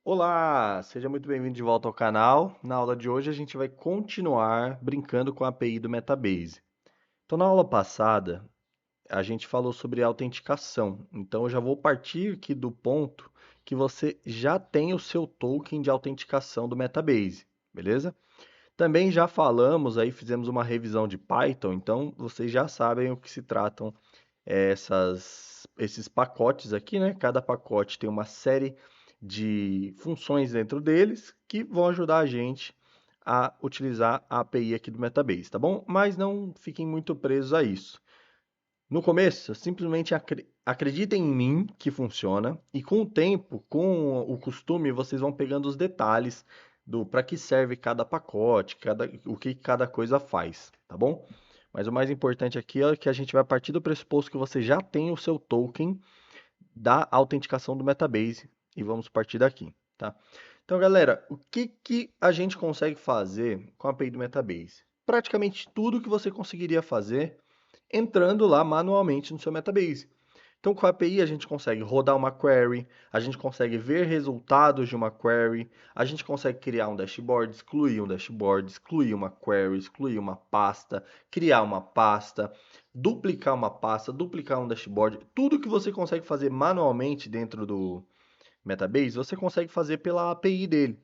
Olá, seja muito bem-vindo de volta ao canal. Na aula de hoje a gente vai continuar brincando com a API do Metabase. Então, na aula passada, a gente falou sobre autenticação. Então, eu já vou partir aqui do ponto que você já tem o seu token de autenticação do Metabase, beleza? Também já falamos aí, fizemos uma revisão de Python, então vocês já sabem o que se tratam esses pacotes aqui, né? Cada pacote tem uma série de funções dentro deles que vão ajudar a gente a utilizar a API aqui do Metabase, tá bom? Mas não fiquem muito presos a isso. No começo, simplesmente acreditem em mim que funciona e com o tempo, com o costume, vocês vão pegando os detalhes do para que serve cada pacote, o que cada coisa faz, tá bom? Mas o mais importante aqui é que a gente vai partir do pressuposto que você já tem o seu token da autenticação do Metabase e vamos partir daqui, tá? Então, galera, o que a gente consegue fazer com a API do Metabase? Praticamente tudo que você conseguiria fazer entrando lá manualmente no seu Metabase. Então, com a API, a gente consegue rodar uma query, a gente consegue ver resultados de uma query, a gente consegue criar um dashboard, excluir uma query, excluir uma pasta, criar uma pasta, duplicar um dashboard. Tudo que você consegue fazer manualmente dentro do Metabase, você consegue fazer pela API dele.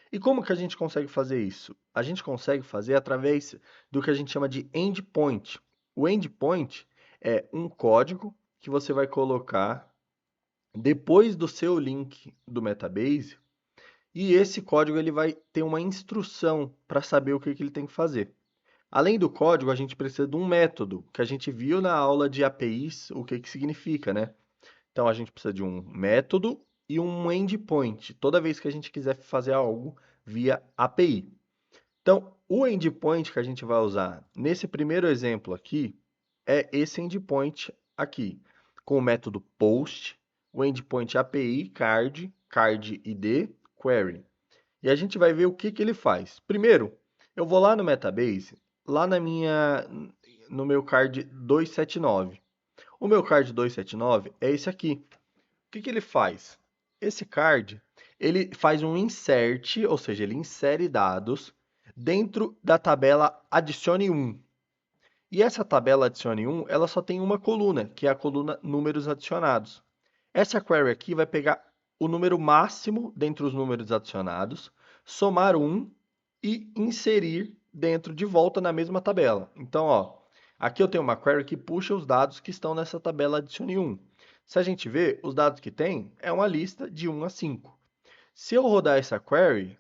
E como que a gente consegue fazer isso? A gente consegue fazer através do que a gente chama de endpoint. O endpoint é um código que você vai colocar depois do seu link do Metabase, e esse código ele vai ter uma instrução para saber o que ele tem que fazer. Além do código, a gente precisa de um método, que a gente viu na aula de APIs, o que significa, né? Então, a gente precisa de um método e um endpoint, toda vez que a gente quiser fazer algo via API. Então, o endpoint que a gente vai usar nesse primeiro exemplo aqui é esse endpoint aqui, com o método post, o endpoint API card ID, query. E a gente vai ver o que ele faz. Primeiro, eu vou lá no Metabase, lá no meu card 279. O meu card 279 é esse aqui. O que ele faz? Esse card, ele faz um insert, ou seja, ele insere dados dentro da tabela adicione 1. E essa tabela adicione 1, ela só tem uma coluna, que é a coluna números adicionados. Essa query aqui vai pegar o número máximo dentre os números adicionados, somar 1 e inserir dentro de volta na mesma tabela. Então, ó, aqui eu tenho uma query que puxa os dados que estão nessa tabela adicione 1. Se a gente ver, os dados que tem é uma lista de 1 a 5. Se eu rodar essa query,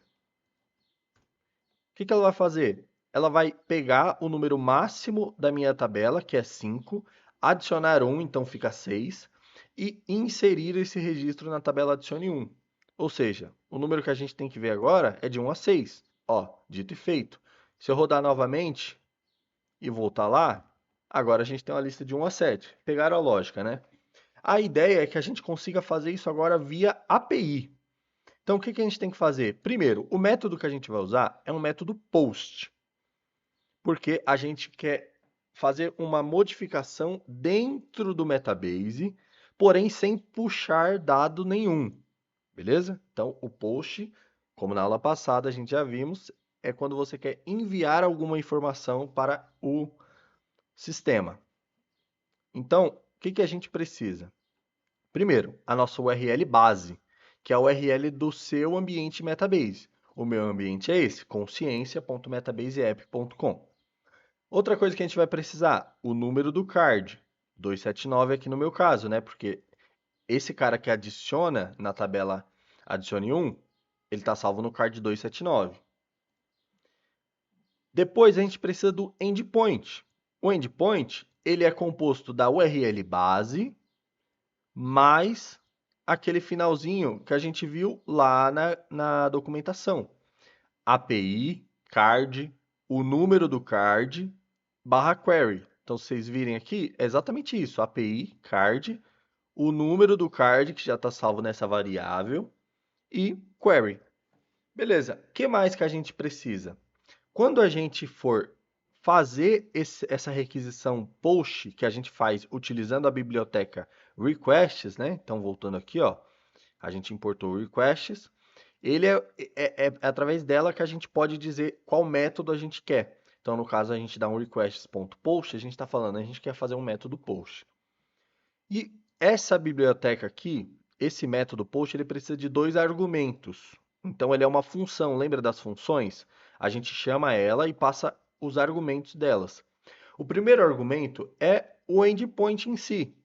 que ela vai fazer? Ela vai pegar o número máximo da minha tabela, que é 5, adicionar 1, então fica 6, e inserir esse registro na tabela adicione 1. Ou seja, o número que a gente tem que ver agora é de 1 a 6. Ó, dito e feito. Se eu rodar novamente e voltar lá, agora a gente tem uma lista de 1 a 7. Pegaram a lógica, né? A ideia é que a gente consiga fazer isso agora via API. Então, o que a gente tem que fazer? Primeiro, o método que a gente vai usar é um método post, porque a gente quer fazer uma modificação dentro do Metabase, porém sem puxar dado nenhum, beleza? Então, o post, como na aula passada a gente já vimos, é quando você quer enviar alguma informação para o sistema. Então, o que a gente precisa? Primeiro, a nossa URL base, que é a URL do seu ambiente Metabase. O meu ambiente é esse, consciência.metabaseapp.com. Outra coisa que a gente vai precisar, o número do card, 279 aqui no meu caso, né? Porque esse cara que adiciona na tabela adicione 1, ele está salvo no card 279. Depois a gente precisa do endpoint. O endpoint, ele é composto da URL base mais aquele finalzinho que a gente viu lá na documentação. API, card, o número do card, barra query. Então, se vocês virem aqui, é exatamente isso. API, card, o número do card, que já está salvo nessa variável, e query. Beleza. O que mais que a gente precisa? Quando a gente for fazer essa requisição post, que a gente faz utilizando a biblioteca requests, né? Então, voltando aqui, ó, a gente importou requests. Ele é através dela que a gente pode dizer qual método a gente quer. Então, no caso, a gente dá um requests.post, a gente está falando, a gente quer fazer um método post. E essa biblioteca aqui, esse método post, ele precisa de dois argumentos. Então, ele é uma função. Lembra das funções? A gente chama ela e passa os argumentos delas. O primeiro argumento é o endpoint em si,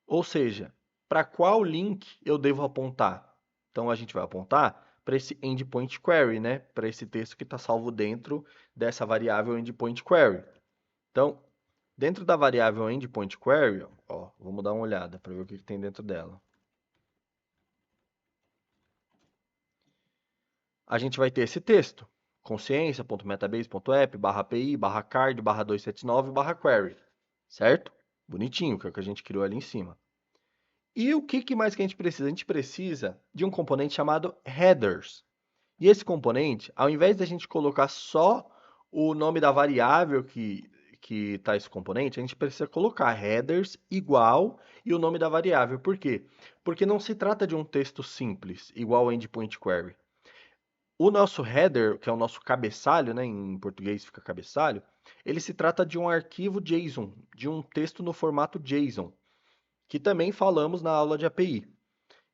ou seja, para qual link eu devo apontar. Então, a gente vai apontar para esse endpoint query, né? Para esse texto que está salvo dentro dessa variável endpoint query. Então, dentro da variável endpoint query, ó, vamos dar uma olhada para ver o que tem dentro dela. A gente vai ter esse texto, consciência.metabase.app, /api, /card, /279, /query, certo? Bonitinho, que é o que a gente criou ali em cima. E o que mais que a gente precisa? A gente precisa de um componente chamado headers. E esse componente, ao invés de a gente colocar só o nome da variável que está esse componente, a gente precisa colocar headers igual e o nome da variável. Por quê? Porque não se trata de um texto simples, igual ao endpoint query. O nosso header, que é o nosso cabeçalho, né, em português fica cabeçalho, ele se trata de um arquivo JSON, de um texto no formato JSON, que também falamos na aula de API.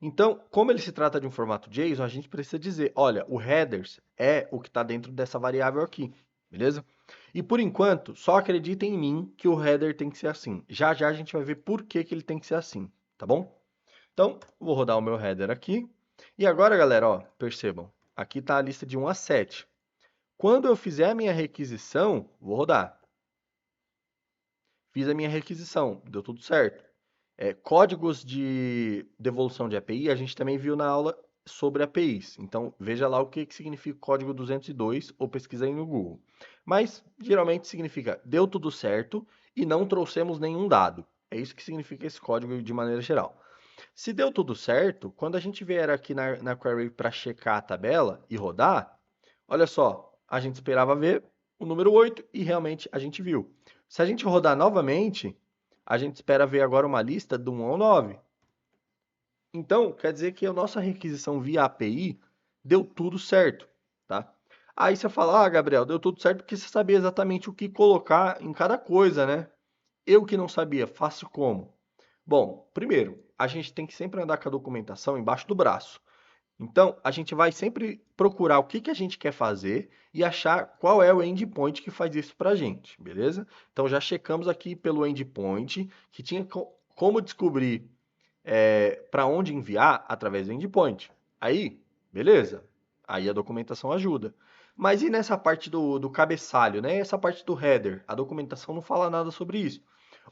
Então, como ele se trata de um formato JSON, a gente precisa dizer, olha, o headers é o que está dentro dessa variável aqui, beleza? E por enquanto, só acreditem em mim que o header tem que ser assim. Já já a gente vai ver por que ele tem que ser assim, tá bom? Então, vou rodar o meu header aqui. E agora, galera, ó, percebam, aqui está a lista de 1 a 7. Quando eu fizer a minha requisição, vou rodar. Fiz a minha requisição, deu tudo certo. Códigos de devolução de API, a gente também viu na aula sobre APIs. Então, veja lá o que significa o código 202 ou pesquisa aí no Google. Mas, geralmente significa deu tudo certo e não trouxemos nenhum dado. É isso que significa esse código de maneira geral. Se deu tudo certo, quando a gente vier aqui na query para checar a tabela e rodar, olha só, a gente esperava ver o número 8 e realmente a gente viu. Se a gente rodar novamente, a gente espera ver agora uma lista do 1 ao 9. Então, quer dizer que a nossa requisição via API deu tudo certo, tá? Aí você fala, ah, Gabriel, deu tudo certo porque você sabia exatamente o que colocar em cada coisa, né? Eu que não sabia, faço como? Bom, primeiro, a gente tem que sempre andar com a documentação embaixo do braço. Então, a gente vai sempre procurar o que a gente quer fazer e achar qual é o endpoint que faz isso para a gente, beleza? Então, já checamos aqui pelo endpoint que tinha como descobrir para onde enviar através do endpoint. Aí, beleza. Aí a documentação ajuda. Mas e nessa parte do cabeçalho, né? Essa parte do header? A documentação não fala nada sobre isso.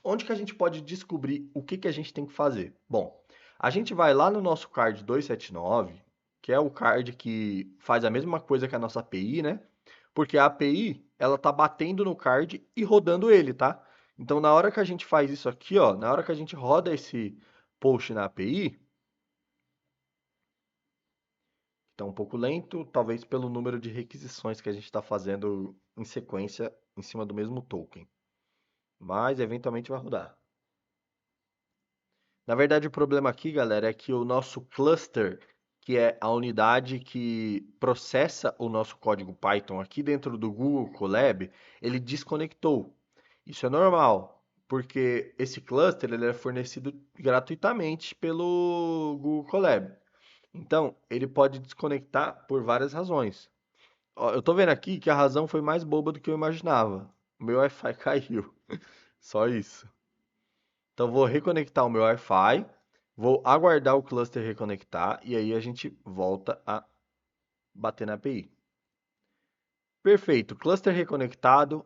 Onde que a gente pode descobrir o que a gente tem que fazer? Bom, a gente vai lá no nosso card 279, que é o card que faz a mesma coisa que a nossa API, né? Porque a API, ela tá batendo no card e rodando ele, tá? Então, na hora que a gente faz isso aqui, ó, na hora que a gente roda esse post na API, está um pouco lento, talvez pelo número de requisições que a gente está fazendo em sequência em cima do mesmo token. Mas eventualmente vai rodar. Na verdade, o problema aqui, galera, é que o nosso cluster, que é a unidade que processa o nosso código Python aqui dentro do Google Colab, ele desconectou. Isso é normal, porque esse cluster ele é fornecido gratuitamente pelo Google Colab. Então, ele pode desconectar por várias razões. Ó, eu tô vendo aqui que a razão foi mais boba do que eu imaginava. O meu Wi-Fi caiu. Só isso. Então, vou reconectar o meu Wi-Fi, vou aguardar o cluster reconectar e aí a gente volta a bater na API. Perfeito, cluster reconectado,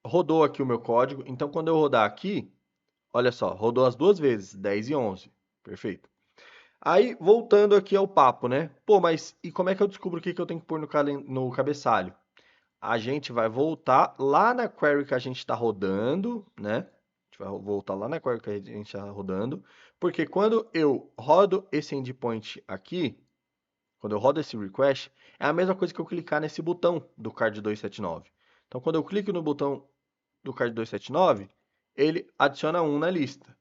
rodou aqui o meu código. Então, quando eu rodar aqui, olha só, rodou as duas vezes, 10 e 11. Perfeito. Aí, voltando aqui ao papo, né? Pô, mas e como é que eu descubro o que eu tenho que pôr no cabeçalho? A gente vai voltar lá na query que a gente está rodando, né? A gente vai voltar lá na query que a gente está rodando, porque quando eu rodo esse endpoint aqui, quando eu rodo esse request, é a mesma coisa que eu clicar nesse botão do card 279. Então, quando eu clico no botão do card 279, ele adiciona um na lista.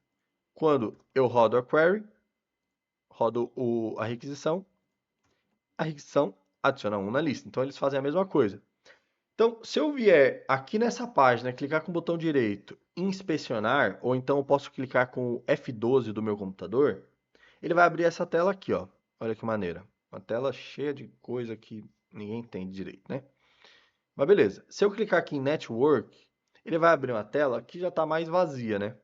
Quando eu rodo a query, rodo a requisição, a requisição adiciona 1 na lista. Então, eles fazem a mesma coisa. Então, se eu vier aqui nessa página, clicar com o botão direito em inspecionar, ou então eu posso clicar com o F12 do meu computador, ele vai abrir essa tela aqui, ó. Olha que maneira. Uma tela cheia de coisa que ninguém entende direito, né? Mas beleza. Se eu clicar aqui em Network, ele vai abrir uma tela que já está mais vazia, né?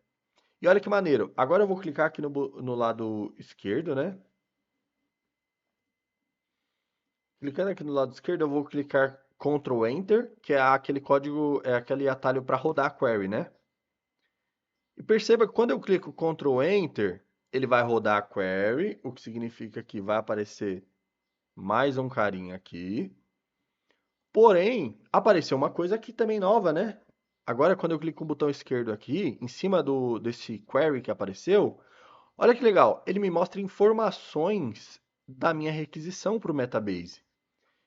E olha que maneiro. Agora eu vou clicar aqui no lado esquerdo, né? Clicando aqui no lado esquerdo, eu vou clicar Ctrl Enter, que é aquele código, é aquele atalho para rodar a query, né? E perceba que quando eu clico Ctrl Enter, ele vai rodar a query, o que significa que vai aparecer mais um carinha aqui. Porém, apareceu uma coisa aqui também nova, né? Agora, quando eu clico com o botão esquerdo aqui, em cima desse query que apareceu, olha que legal, ele me mostra informações da minha requisição para o Metabase.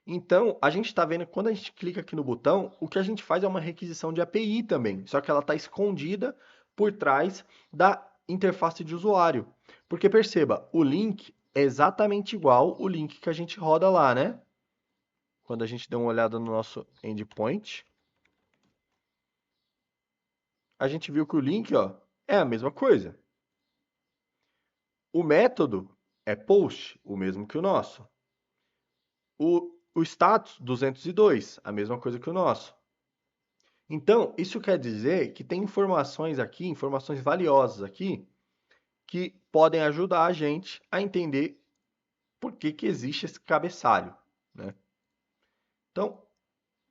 Então, a gente está vendo que quando a gente clica aqui no botão, o que a gente faz é uma requisição de API também, só que ela está escondida por trás da interface de usuário. Porque perceba, o link é exatamente igual o link que a gente roda lá, né? Quando a gente dá uma olhada no nosso endpoint, a gente viu que o link, ó, é a mesma coisa. O método é post, o mesmo que o nosso. O status, 202, a mesma coisa que o nosso. Então, isso quer dizer que tem informações aqui, informações valiosas aqui, que podem ajudar a gente a entender por que existe esse cabeçalho, né? Então,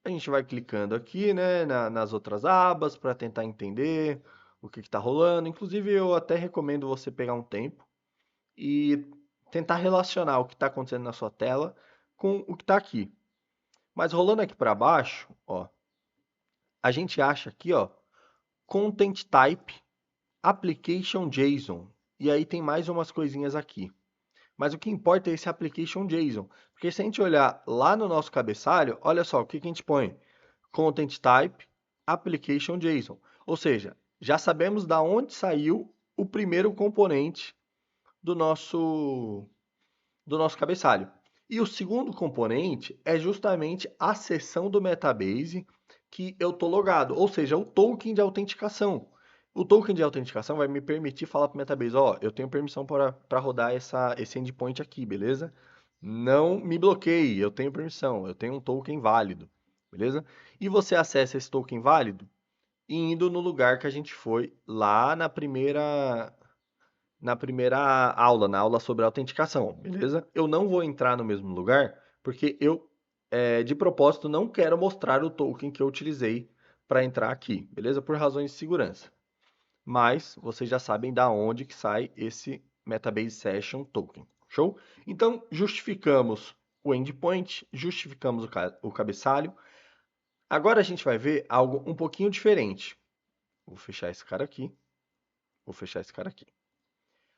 a gente vai clicando aqui, né, nas outras abas para tentar entender o que está rolando. Inclusive, eu até recomendo você pegar um tempo e tentar relacionar o que está acontecendo na sua tela com o que está aqui. Mas rolando aqui para baixo, ó, a gente acha aqui, ó, Content Type Application JSON. E aí tem mais umas coisinhas aqui. Mas o que importa é esse Application JSON. Porque se a gente olhar lá no nosso cabeçalho, olha só, o que a gente põe? Content Type Application JSON. Ou seja, já sabemos da onde saiu o primeiro componente do nosso cabeçalho. E o segundo componente é justamente a seção do Metabase que eu estou logado, ou seja, o token de autenticação. O token de autenticação vai me permitir falar para o Metabase, ó, eu tenho permissão para rodar esse endpoint aqui, beleza? Não me bloqueie, eu tenho permissão, eu tenho um token válido, beleza? E você acessa esse token válido indo no lugar que a gente foi lá na primeira aula, na aula sobre autenticação, beleza? Eu não vou entrar no mesmo lugar, porque eu, de propósito, não quero mostrar o token que eu utilizei para entrar aqui, beleza? Por razões de segurança. Mas vocês já sabem da onde que sai esse Metabase Session Token, show? Então, justificamos o endpoint, justificamos o cabeçalho. Agora a gente vai ver algo um pouquinho diferente. Vou fechar esse cara aqui. Vou fechar esse cara aqui.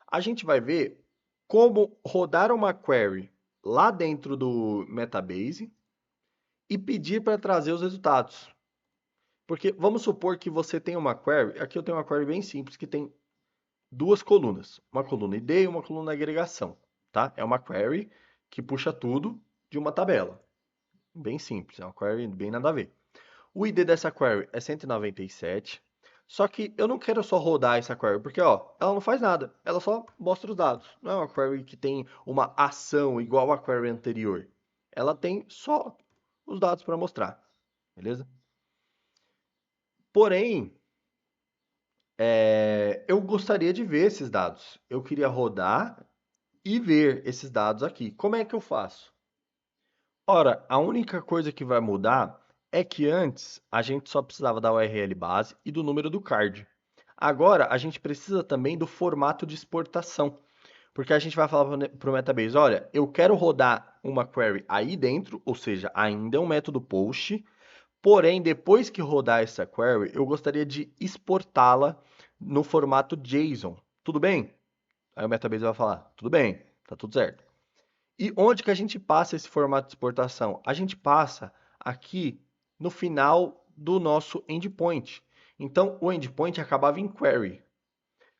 A gente vai ver como rodar uma query lá dentro do Metabase e pedir para trazer os resultados. Porque vamos supor que você tem uma query, aqui eu tenho uma query bem simples que tem duas colunas, uma coluna ID e uma coluna agregação, tá? É uma query que puxa tudo de uma tabela. Bem simples, é uma query bem nada a ver. O ID dessa query é 197, só que eu não quero só rodar essa query, porque ó, ela não faz nada, ela só mostra os dados. Não é uma query que tem uma ação igual à query anterior. Ela tem só os dados para mostrar, beleza? Porém, eu gostaria de ver esses dados. Eu queria rodar e ver esses dados aqui. Como é que eu faço? Ora, a única coisa que vai mudar é que antes a gente só precisava da URL base e do número do card. Agora a gente precisa também do formato de exportação, porque a gente vai falar para o Metabase, olha, eu quero rodar uma query aí dentro, ou seja, ainda é um método post, porém depois que rodar essa query, eu gostaria de exportá-la no formato JSON. Tudo bem? Aí o Metabase vai falar, tudo bem, tá tudo certo. E onde que a gente passa esse formato de exportação? A gente passa aqui no final do nosso endpoint. Então, o endpoint acabava em query.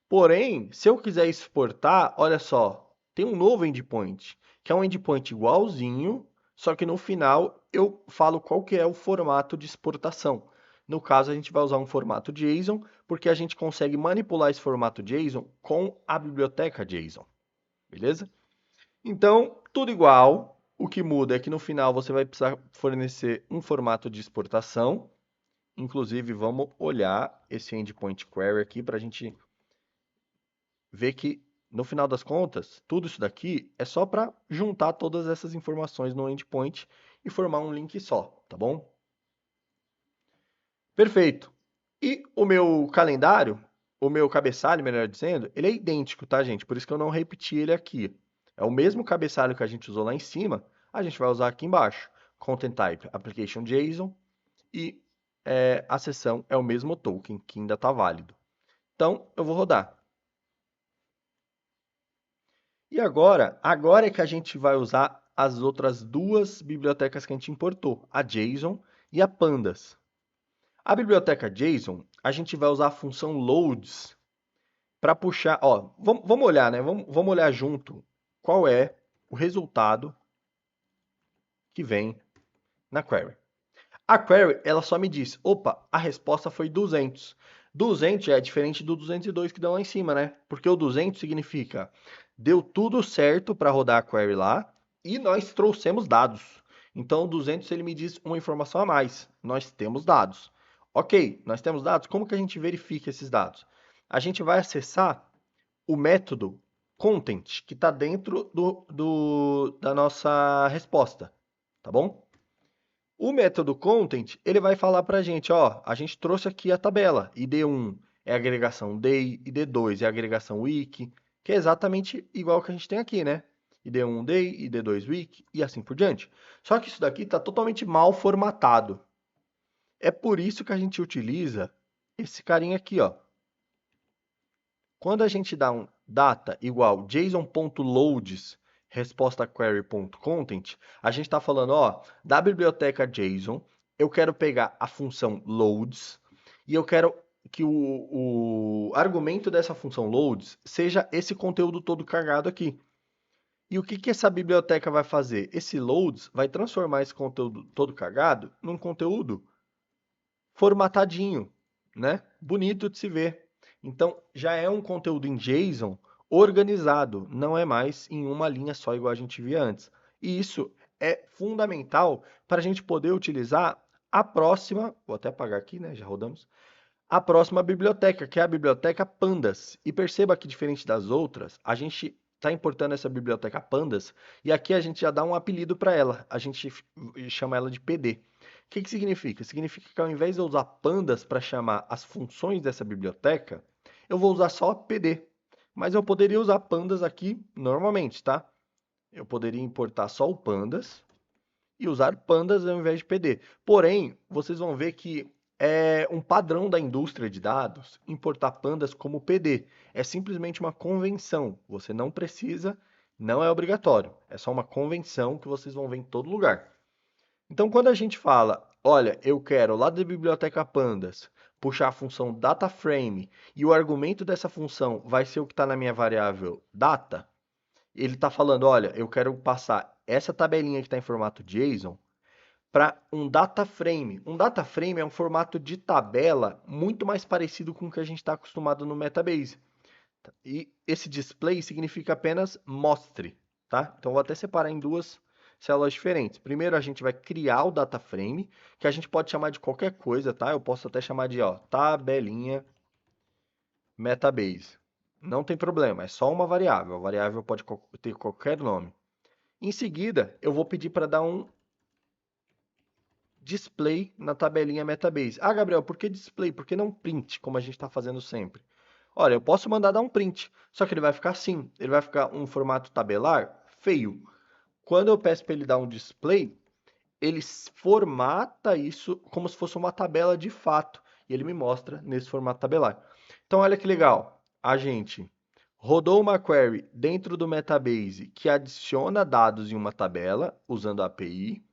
Porém, se eu quiser exportar, olha só, tem um novo endpoint, que é um endpoint igualzinho, só que no final eu falo qual que é o formato de exportação. No caso, a gente vai usar um formato JSON, porque a gente consegue manipular esse formato JSON com a biblioteca JSON, beleza? Então, tudo igual. O que muda é que no final você vai precisar fornecer um formato de exportação. Inclusive, vamos olhar esse endpoint query aqui para a gente ver que, no final das contas, tudo isso daqui é só para juntar todas essas informações no endpoint e formar um link só, tá bom? Perfeito. E o meu calendário, o meu cabeçalho, melhor dizendo, ele é idêntico, tá, gente? Por isso que eu não repeti ele aqui. É o mesmo cabeçalho que a gente usou lá em cima, a gente vai usar aqui embaixo. Content Type Application JSON e a seção é o mesmo token, que ainda está válido. Então, eu vou rodar. E agora é que a gente vai usar as outras duas bibliotecas que a gente importou, a JSON e a Pandas. A biblioteca JSON, a gente vai usar a função loads para puxar, ó, vamos olhar, né? Vamos olhar junto qual é o resultado que vem na query. A query, ela só me diz, opa, a resposta foi 200. 200 é diferente do 202 que deu lá em cima, né? Porque o 200 significa deu tudo certo para rodar a query lá e nós trouxemos dados. Então, o 200 ele me diz uma informação a mais. Nós temos dados. Ok, nós temos dados. Como que a gente verifica esses dados? A gente vai acessar o método content que está dentro da nossa resposta, tá bom? O método content, ele vai falar para a gente, ó, a gente trouxe aqui a tabela, ID1 é a agregação day, ID2 é a agregação week, que é exatamente igual que a gente tem aqui, né? ID1 day, ID2 week e assim por diante. Só que isso daqui está totalmente mal formatado. É por isso que a gente utiliza esse carinha aqui, ó. Quando a gente dá um data igual json.loads resposta query.content, a gente está falando, ó, da biblioteca JSON, eu quero pegar a função loads e eu quero que o argumento dessa função loads seja esse conteúdo todo carregado aqui. E o que, que essa biblioteca vai fazer? Esse loads vai transformar esse conteúdo todo carregado num conteúdo formatadinho, né? Bonito de se ver. Então, já é um conteúdo em JSON organizado, não é mais em uma linha só igual a gente via antes. E isso é fundamental para a gente poder utilizar a próxima, vou até apagar aqui, né? Já rodamos. A próxima biblioteca, que é a biblioteca Pandas. E perceba que, diferente das outras, a gente está importando essa biblioteca Pandas e aqui a gente já dá um apelido para ela. A gente chama ela de PD. O que significa? Significa que ao invés de eu usar pandas para chamar as funções dessa biblioteca, eu vou usar só PD. Mas eu poderia usar pandas aqui normalmente, tá? Eu poderia importar só o pandas e usar pandas ao invés de PD. Porém, vocês vão ver que é um padrão da indústria de dados importar pandas como PD. É simplesmente uma convenção. Você não precisa, não é obrigatório. É só uma convenção que vocês vão ver em todo lugar. Então, quando a gente fala, olha, eu quero lá da biblioteca pandas puxar a função dataFrame e o argumento dessa função vai ser o que está na minha variável data, ele está falando, olha, eu quero passar essa tabelinha que está em formato JSON para um dataFrame. Um dataFrame é um formato de tabela muito mais parecido com o que a gente está acostumado no Metabase. E esse display significa apenas mostre, tá? Então, vou até separar em duas células diferentes. Primeiro, a gente vai criar o dataFrame, que a gente pode chamar de qualquer coisa, tá? Eu posso até chamar de, ó, tabelinha Metabase. Não tem problema, é só uma variável. A variável pode ter qualquer nome. Em seguida, eu vou pedir para dar um display na tabelinha Metabase. Ah, Gabriel, por que display? Por que não print, como a gente está fazendo sempre? Olha, eu posso mandar dar um print, só que ele vai ficar assim. Ele vai ficar um formato tabelar feio. Quando eu peço para ele dar um display, ele formata isso como se fosse uma tabela de fato. E ele me mostra nesse formato tabelar. Então, olha que legal. A gente rodou uma query dentro do Metabase que adiciona dados em uma tabela usando a API.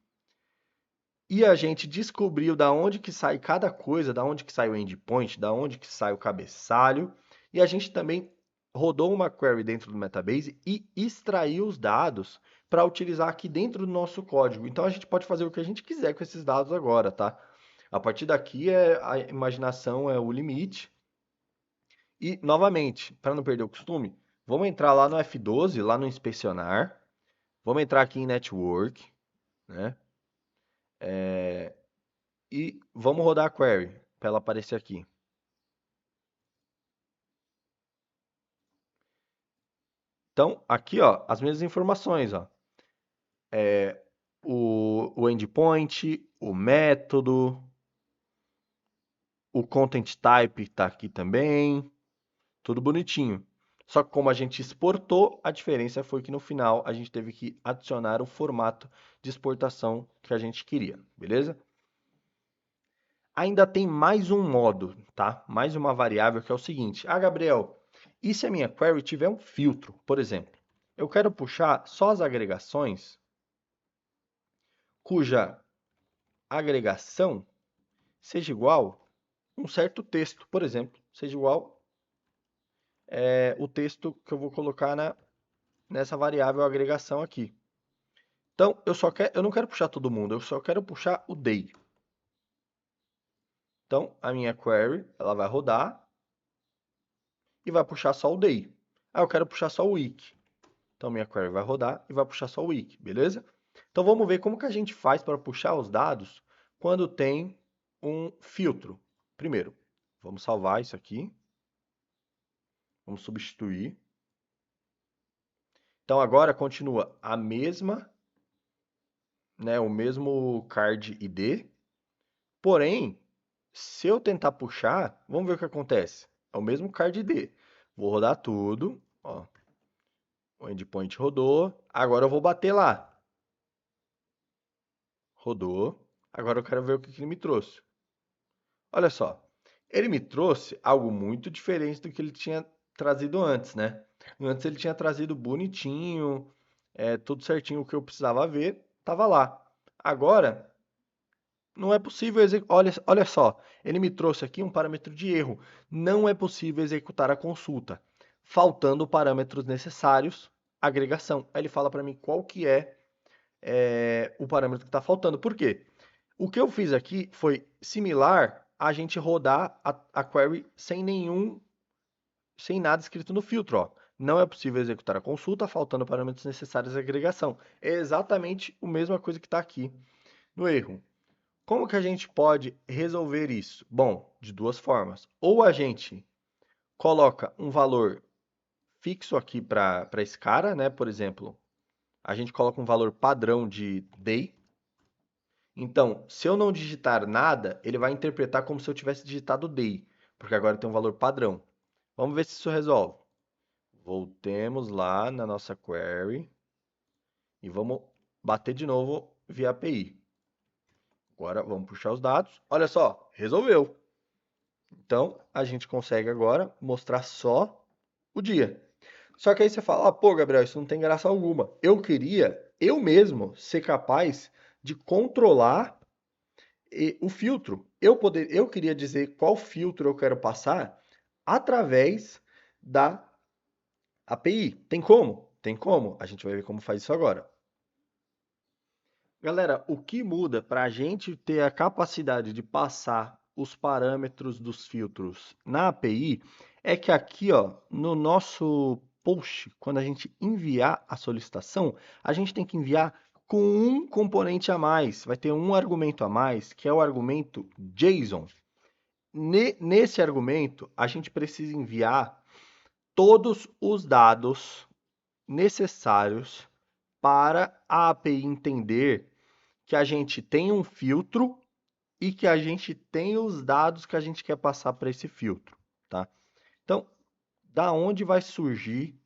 E a gente descobriu da onde que sai cada coisa, da onde que sai o endpoint, da onde que sai o cabeçalho. E a gente também rodou uma query dentro do Metabase e extraiu os dados para utilizar aqui dentro do nosso código. Então a gente pode fazer o que a gente quiser com esses dados agora, tá? A partir daqui a imaginação é o limite. E novamente, para não perder o costume, vamos entrar lá no F12, lá no inspecionar. Vamos entrar aqui em Network, né? E vamos rodar a query para ela aparecer aqui. Então, aqui, ó, as mesmas informações, ó. O endpoint, o método, o content type está aqui também, tudo bonitinho. Só que como a gente exportou, a diferença foi que no final a gente teve que adicionar o formato de exportação que a gente queria, beleza? Ainda tem mais um modo, tá? Mais uma variável que é o seguinte: ah, Gabriel, e se a minha query tiver um filtro, por exemplo? Eu quero puxar só as agregações cuja agregação seja igual a um certo texto, por exemplo, seja igual o texto que eu vou colocar nessa variável agregação aqui. Então, eu não quero puxar todo mundo, eu só quero puxar o day. Então, a minha query, ela vai rodar e vai puxar só o day. Ah, eu quero puxar só o week. Então, minha query vai rodar e vai puxar só o week, beleza? Então, vamos ver como que a gente faz para puxar os dados quando tem um filtro. Primeiro, vamos salvar isso aqui. Vamos substituir. Então, agora continua a mesma, né, o mesmo card ID. Porém, se eu tentar puxar, vamos ver o que acontece. É o mesmo card ID. Vou rodar tudo, ó. O endpoint rodou. Agora eu vou bater lá. Rodou. Agora eu quero ver o que ele me trouxe. Olha só. Ele me trouxe algo muito diferente do que ele tinha trazido antes, né? Antes ele tinha trazido bonitinho, tudo certinho o que eu precisava ver, estava lá. Agora, não é possível executar. Olha só, ele me trouxe aqui um parâmetro de erro. Não é possível executar a consulta, faltando parâmetros necessários, agregação. Aí ele fala para mim qual que é o parâmetro que está faltando. Por quê? O que eu fiz aqui foi similar a gente rodar a query sem nada escrito no filtro. Ó. Não é possível executar a consulta, faltando parâmetros necessários à agregação. É exatamente a mesma coisa que está aqui no erro. Como que a gente pode resolver isso? Bom, de duas formas. Ou a gente coloca um valor fixo aqui para esse cara, né? Por exemplo, a gente coloca um valor padrão de day. Então, se eu não digitar nada, ele vai interpretar como se eu tivesse digitado day, porque agora tem um valor padrão. Vamos ver se isso resolve. Voltemos lá na nossa query e vamos bater de novo via API. Agora vamos puxar os dados. Olha só, resolveu. Então, a gente consegue agora mostrar só o dia. Só que aí você fala, pô, Gabriel, isso não tem graça alguma. Eu queria, eu mesmo, ser capaz de controlar o filtro. Eu queria dizer qual filtro eu quero passar através da API. Tem como? Tem como. A gente vai ver como faz isso agora. Galera, o que muda para a gente ter a capacidade de passar os parâmetros dos filtros na API é que aqui, ó, no nosso post, quando a gente enviar a solicitação, a gente tem que enviar com um componente a mais. Vai ter um argumento a mais, que é o argumento JSON. Nesse argumento, a gente precisa enviar todos os dados necessários para a API entender que a gente tem um filtro e que a gente tem os dados que a gente quer passar para esse filtro, tá? Então, da onde vai surgir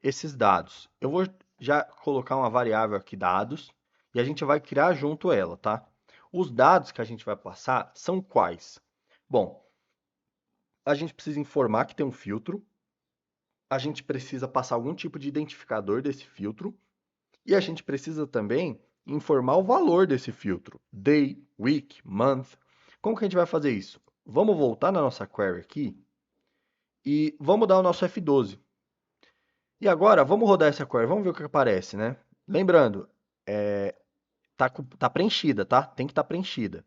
esses dados? Eu vou já colocar uma variável aqui, dados, e a gente vai criar junto ela, tá? Os dados que a gente vai passar são quais? Bom, a gente precisa informar que tem um filtro, a gente precisa passar algum tipo de identificador desse filtro, e a gente precisa também informar o valor desse filtro. Day, week, month. Como que a gente vai fazer isso? Vamos voltar na nossa query aqui e vamos dar o nosso F12. E agora, vamos rodar essa query, vamos ver o que aparece, né? Lembrando, tá preenchida, tá? Tem que estar preenchida.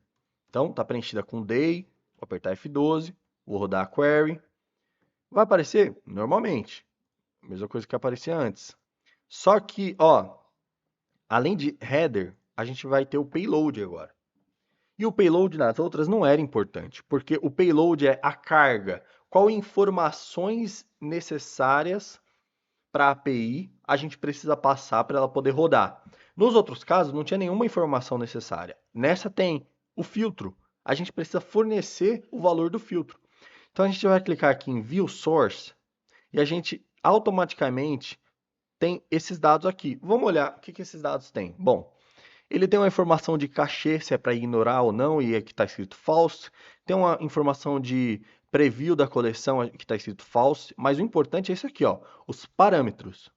Então, tá preenchida com day, vou apertar F12, vou rodar a query. Vai aparecer normalmente, mesma coisa que aparecia antes. Só que, ó, além de header, a gente vai ter o payload agora. E o payload nas outras não era importante, porque o payload é a carga, qual informações necessárias para a API a gente precisa passar para ela poder rodar. Nos outros casos, não tinha nenhuma informação necessária. Nessa tem o filtro. A gente precisa fornecer o valor do filtro. Então a gente vai clicar aqui em View Source e a gente automaticamente tem esses dados aqui. Vamos olhar o que esses dados têm. Bom, ele tem uma informação de cachê, se é para ignorar ou não, e aqui está escrito false. Tem uma informação de preview da coleção, que está escrito false. Mas o importante é isso aqui, ó, os parâmetros.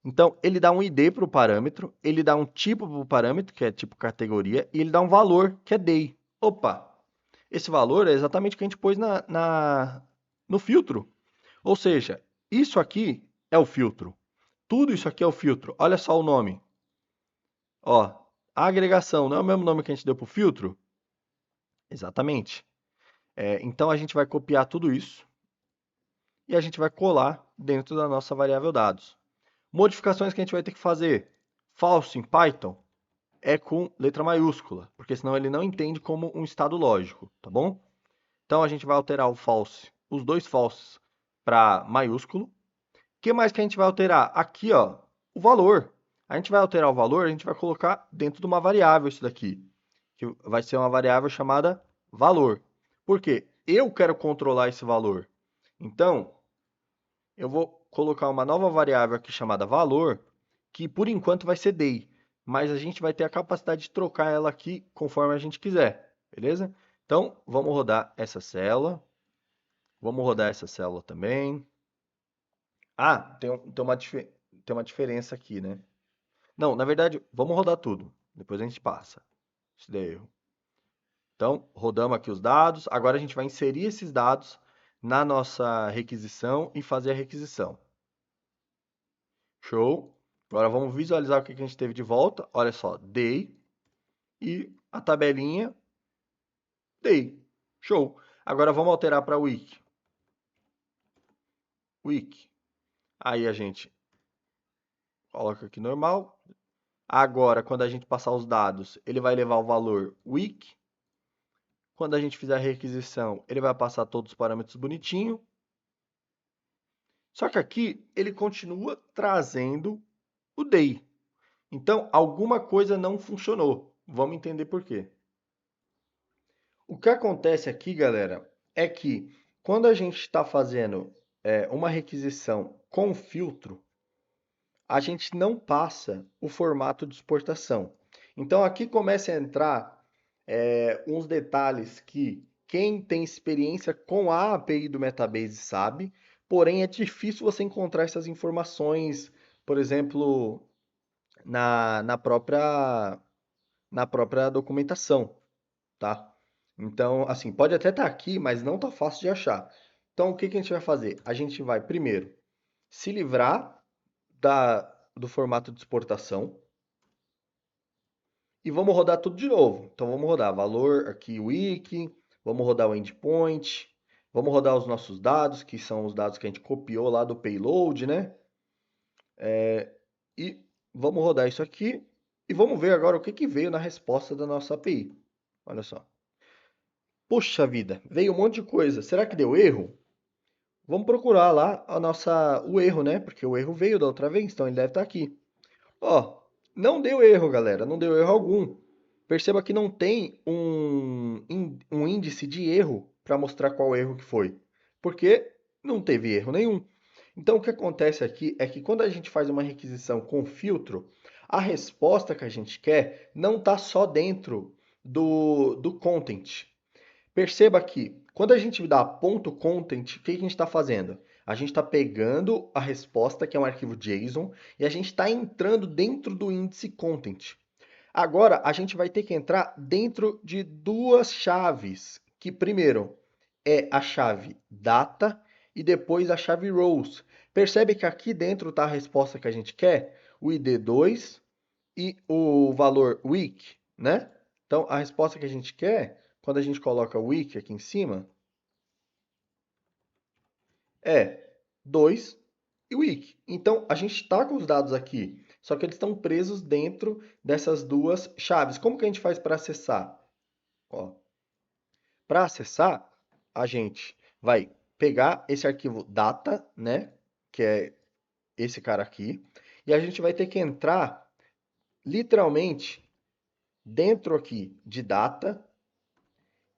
Então, ele dá um ID para o parâmetro, ele dá um tipo para o parâmetro, que é tipo categoria, e ele dá um valor, que é day. Opa, esse valor é exatamente o que a gente pôs no filtro. Ou seja, isso aqui é o filtro. Tudo isso aqui é o filtro. Olha só o nome. Ó, agregação, não é o mesmo nome que a gente deu para o filtro? Exatamente. Então, a gente vai copiar tudo isso e a gente vai colar dentro da nossa variável dados. Modificações que a gente vai ter que fazer. False em Python é com letra maiúscula, porque senão ele não entende como um estado lógico, tá bom? Então, a gente vai alterar o false, os dois falses para maiúsculo. O que mais que a gente vai alterar? Aqui, ó, o valor. A gente vai alterar o valor, a gente vai colocar dentro de uma variável isso daqui, que vai ser uma variável chamada valor. Por quê? Eu quero controlar esse valor. Então, eu vou colocar uma nova variável aqui chamada valor, que por enquanto vai ser day, mas a gente vai ter a capacidade de trocar ela aqui conforme a gente quiser, beleza? Então, vamos rodar essa célula. Vamos rodar essa célula também. Ah, tem uma diferença aqui, né? Não, na verdade, vamos rodar tudo. Depois a gente passa. Se der erro. Então, rodamos aqui os dados. Agora a gente vai inserir esses dados na nossa requisição e fazer a requisição. Show. Agora vamos visualizar o que a gente teve de volta. Olha só, day e a tabelinha day. Show. Agora vamos alterar para week. Week. Aí a gente coloca aqui normal. Agora, quando a gente passar os dados, ele vai levar o valor week. Quando a gente fizer a requisição, ele vai passar todos os parâmetros bonitinho. Só que aqui ele continua trazendo o day. Então, alguma coisa não funcionou. Vamos entender por quê. O que acontece aqui, galera, é que quando a gente está fazendo uma requisição com filtro, a gente não passa o formato de exportação. Então, aqui começa a entrar uns detalhes que quem tem experiência com a API do Metabase sabe, porém é difícil você encontrar essas informações, por exemplo, na própria documentação, tá? Então, assim, pode até estar aqui, mas não está fácil de achar. Então, o que que a gente vai fazer? A gente vai, primeiro, se livrar do formato de exportação e vamos rodar tudo de novo. Então, vamos rodar valor aqui, wiki, vamos rodar o endpoint, vamos rodar os nossos dados, que são os dados que a gente copiou lá do payload, né? E vamos rodar isso aqui e vamos ver agora o que que veio na resposta da nossa API. Olha só. Puxa vida, veio um monte de coisa. Será que deu erro? Vamos procurar lá o erro, né? Porque o erro veio da outra vez, então ele deve estar aqui. Ó, não deu erro, galera, não deu erro algum. Perceba que não tem um índice de erro para mostrar qual erro que foi, porque não teve erro nenhum. Então, o que acontece aqui é que quando a gente faz uma requisição com filtro, a resposta que a gente quer não está só dentro do content. Perceba que quando a gente dá ponto .content, o que a gente está fazendo? A gente está pegando a resposta, que é um arquivo JSON, e a gente está entrando dentro do índice content. Agora, a gente vai ter que entrar dentro de duas chaves, que primeiro é a chave data e depois a chave rows. Percebe que aqui dentro está a resposta que a gente quer? O ID 2 e o valor week, né? Então, a resposta que a gente quer, quando a gente coloca week aqui em cima, é 2 e week. Então, a gente está com os dados aqui, só que eles estão presos dentro dessas duas chaves. Como que a gente faz para acessar? Para acessar, a gente vai pegar esse arquivo data, né? Que é esse cara aqui, e a gente vai ter que entrar literalmente dentro aqui de data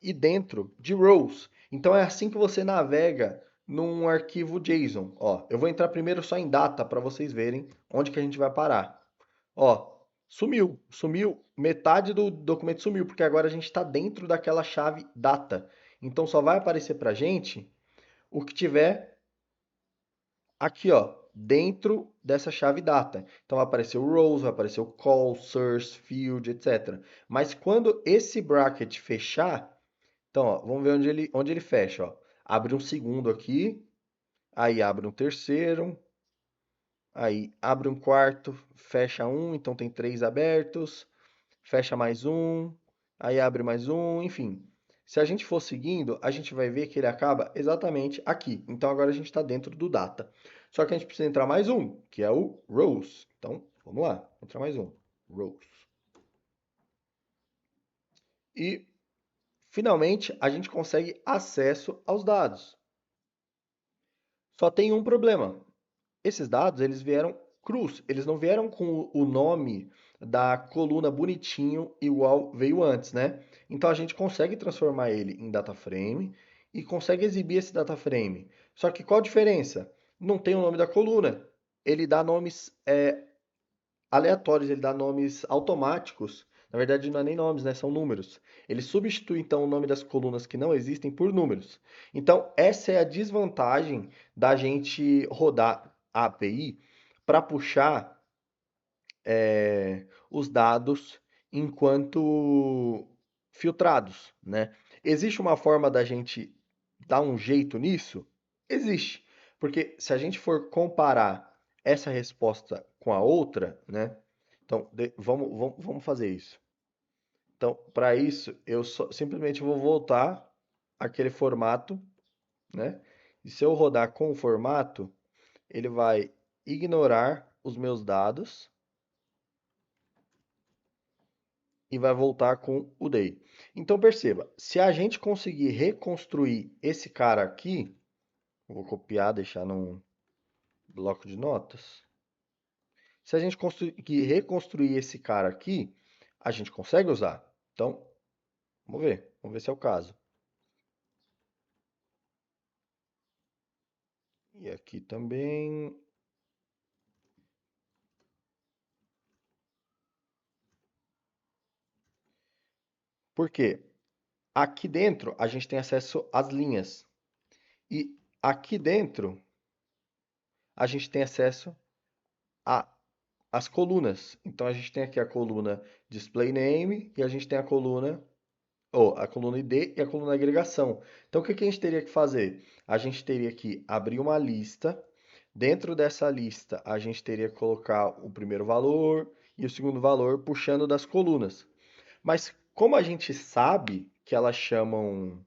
e dentro de rows. Então é assim que você navega num arquivo JSON. Ó, eu vou entrar primeiro só em data para vocês verem onde que a gente vai parar. Ó, sumiu, metade do documento sumiu, porque agora a gente está dentro daquela chave data. Então só vai aparecer para a gente o que tiver aqui, ó, dentro dessa chave data. Então vai aparecer o rows, vai aparecer o call, source, field, etc. Mas quando esse bracket fechar, então, ó, vamos ver onde ele fecha, ó. Abre um segundo aqui, aí abre um terceiro, aí abre um quarto, fecha um, então tem três abertos, fecha mais um, aí abre mais um, enfim. Se a gente for seguindo, a gente vai ver que ele acaba exatamente aqui. Então agora a gente está dentro do data. Só que a gente precisa entrar mais um, que é o rows. Então, vamos lá, entrar mais um, rows. E finalmente a gente consegue acesso aos dados. Só tem um problema. Esses dados, eles vieram crus, eles não vieram com o nome da coluna bonitinho igual veio antes, né? Então a gente consegue transformar ele em data frame e consegue exibir esse data frame. Só que qual a diferença? Não tem o nome da coluna. Ele dá nomes aleatórios, ele dá nomes automáticos. Na verdade, não é nem nomes, né? São números. Ele substitui então o nome das colunas que não existem por números. Então, essa é a desvantagem da gente rodar a API para puxar os dados enquanto filtrados, né? Existe uma forma da gente dar um jeito nisso? Existe. Porque se a gente for comparar essa resposta com a outra, né? Então, vamos fazer isso. Então, para isso, eu simplesmente vou voltar àquele formato, né? E se eu rodar com o formato, ele vai ignorar os meus dados e vai voltar com o day. Então perceba, se a gente conseguir reconstruir esse cara aqui, vou copiar, deixar num bloco de notas. Se a gente conseguir reconstruir esse cara aqui, a gente consegue usar. Então, vamos ver se é o caso. E aqui também. Por quê? Aqui dentro a gente tem acesso às linhas. E aqui dentro a gente tem acesso às colunas. Então a gente tem aqui a coluna display name e a gente tem a coluna ou a coluna ID e a coluna agregação. Então o que que a gente teria que fazer? A gente teria que abrir uma lista. Dentro dessa lista a gente teria que colocar o primeiro valor e o segundo valor puxando das colunas. Mas como a gente sabe que elas chamam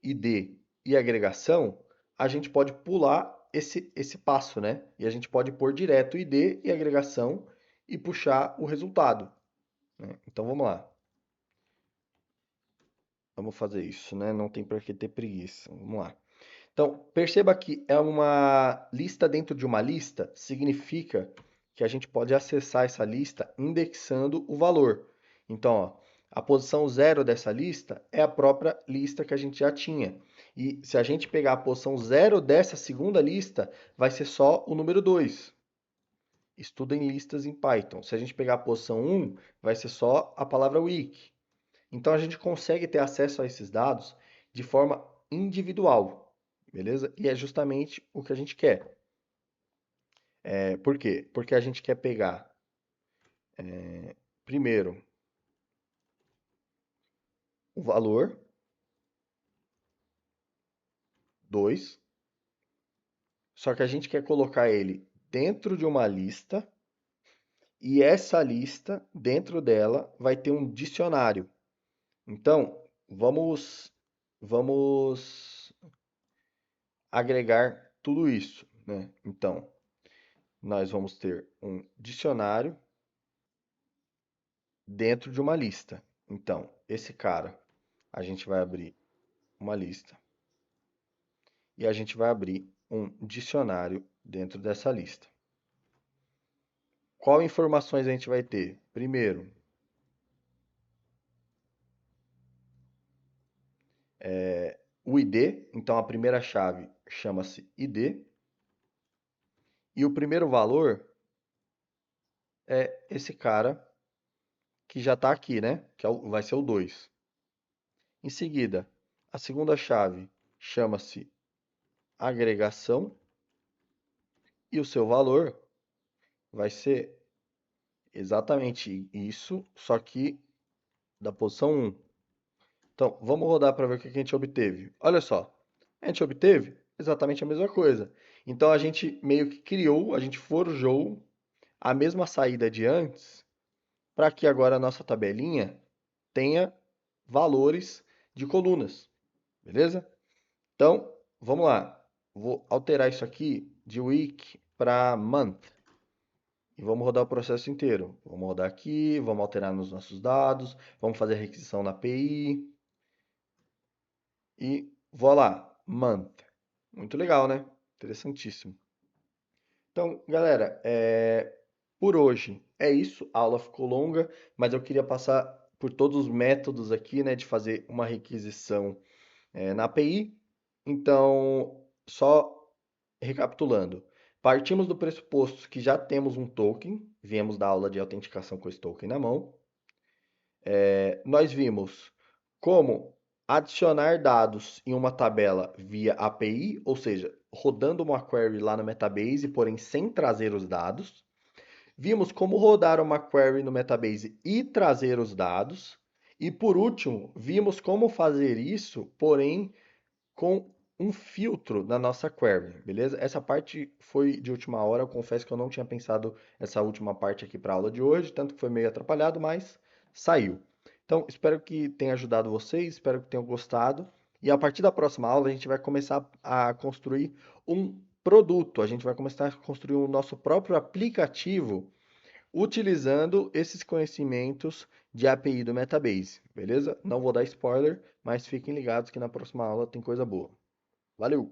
ID e agregação, a gente pode pular esse passo, né? E a gente pode pôr direto ID e agregação e puxar o resultado, né? Então vamos lá. Vamos fazer isso, né? Não tem por que ter preguiça. Vamos lá. Então, perceba que é uma lista dentro de uma lista, significa que a gente pode acessar essa lista indexando o valor. Então, ó, a posição 0 dessa lista é a própria lista que a gente já tinha. E se a gente pegar a posição 0 dessa segunda lista, vai ser só o número 2. Estuda em listas em Python. Se a gente pegar a posição 1, vai ser só a palavra week. Então a gente consegue ter acesso a esses dados de forma individual, beleza? E é justamente o que a gente quer. Por quê? Porque a gente quer pegar, primeiro, o valor 2, Só que a gente quer colocar ele dentro de uma lista e essa lista, dentro dela, vai ter um dicionário. Então, vamos agregar tudo isso, né? Então, nós vamos ter um dicionário dentro de uma lista. Então, esse cara, a gente vai abrir uma lista e a gente vai abrir um dicionário dentro dessa lista. Qual informações a gente vai ter? Primeiro, o ID, então a primeira chave chama-se ID, e o primeiro valor é esse cara que já está aqui, né? Que vai ser o 2. Em seguida, a segunda chave chama-se agregação e o seu valor vai ser exatamente isso, só que da posição 1. Então, vamos rodar para ver o que a gente obteve. Olha só, a gente obteve exatamente a mesma coisa. Então, a gente meio que criou, a gente forjou a mesma saída de antes, para que agora a nossa tabelinha tenha valores de colunas, beleza? Então, vamos lá. Vou alterar isso aqui de week para month. E vamos rodar o processo inteiro. Vamos rodar aqui, vamos alterar nos nossos dados, vamos fazer a requisição na API. E voilà, month. Muito legal, né? Interessantíssimo. Então, galera, por hoje é isso. A aula ficou longa, mas eu queria passar por todos os métodos aqui, né, de fazer uma requisição na API. Então, só recapitulando, partimos do pressuposto que já temos um token, viemos da aula de autenticação com esse token na mão. Nós vimos como adicionar dados em uma tabela via API, ou seja, rodando uma query lá no Metabase, porém sem trazer os dados. Vimos como rodar uma query no Metabase e trazer os dados. E por último, vimos como fazer isso, porém com um filtro na nossa query, beleza? Essa parte foi de última hora, eu confesso que eu não tinha pensado essa última parte aqui para a aula de hoje, tanto que foi meio atrapalhado, mas saiu. Então, espero que tenha ajudado vocês, espero que tenham gostado. E a partir da próxima aula, a gente vai começar a construir um produto, a gente vai começar a construir o nosso próprio aplicativo utilizando esses conhecimentos de API do Metabase, beleza? Não vou dar spoiler, mas fiquem ligados que na próxima aula tem coisa boa. Valeu!